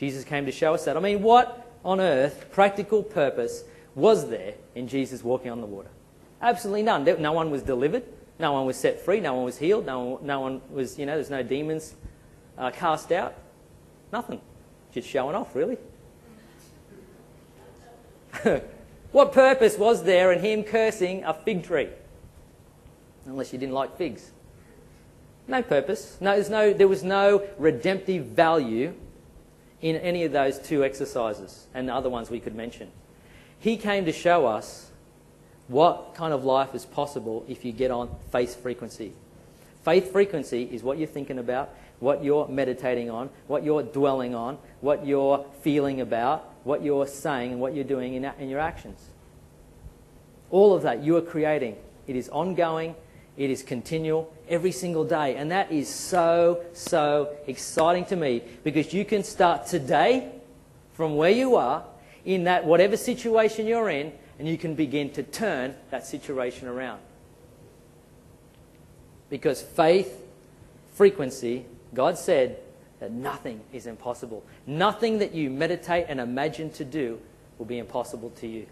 Jesus came to show us that. I mean, what on earth practical purpose was there in Jesus walking on the water? Absolutely none. No one was delivered. No one was set free. No one was healed. No one was, there's no demons cast out. Nothing. Just showing off, really. What purpose was there in him cursing a fig tree? Unless you didn't like figs. No purpose. There was no redemptive value in any of those two exercises and the other ones we could mention. He came to show us what kind of life is possible if you get on faith frequency. Faith frequency is what you're thinking about, what you're meditating on, what you're dwelling on, what you're feeling about, what you're saying and what you're doing in your actions. All of that you are creating. It is ongoing. It is continual every single day. And that is so, so exciting to me, because you can start today from where you are in that whatever situation you're in, and you can begin to turn that situation around. Because faith, frequency, God said that nothing is impossible. Nothing that you meditate and imagine to do will be impossible to you.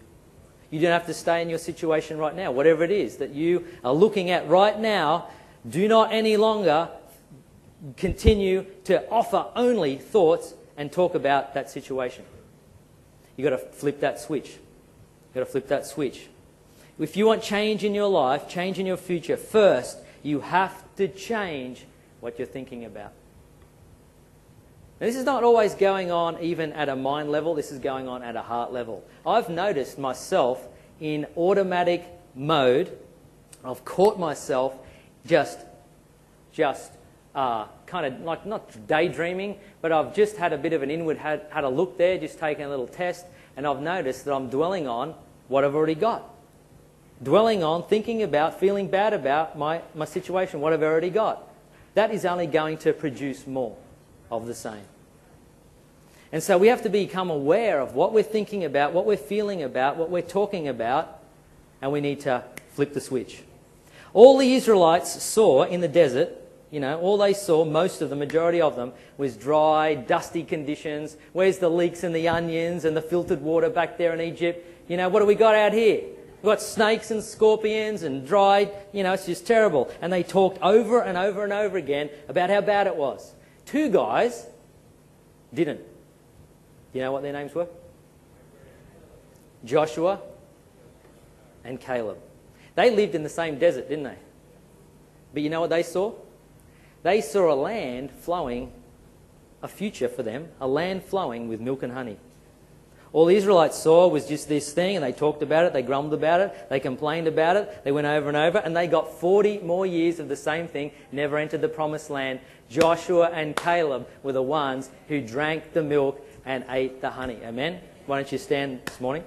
You don't have to stay in your situation right now. Whatever it is that you are looking at right now, do not any longer continue to offer only thoughts and talk about that situation. You've got to flip that switch. You've got to flip that switch. If you want change in your life, change in your future, first you have to change what you're thinking about. Now, this is not always going on even at a mind level. This is going on at a heart level. I've noticed myself in automatic mode. I've caught myself just kind of like not daydreaming, but I've just had a bit of an inward, had a look there, just taken a little test, and I've noticed that I'm dwelling on what I've already got. Dwelling on, thinking about, feeling bad about my situation, what I've already got. That is only going to produce more of the same. And so we have to become aware of what we're thinking about, what we're feeling about, what we're talking about, and we need to flip the switch. All the Israelites saw in the desert, all they saw, most of the majority of them, was dry, dusty conditions. Where's the leeks and the onions and the filtered water back there in Egypt? What do we got out here? We've got snakes and scorpions and dried, it's just terrible. And they talked over and over and over again about how bad it was. Two guys didn't. Do you know what their names were? Joshua and Caleb. They lived in the same desert, didn't they? But you know what they saw? They saw a land flowing, a future for them, a land flowing with milk and honey. All the Israelites saw was just this thing, and they talked about it, they grumbled about it, they complained about it, they went over and over, and they got 40 more years of the same thing, never entered the promised land. Joshua and Caleb were the ones who drank the milk and ate the honey. Amen? Why don't you stand this morning?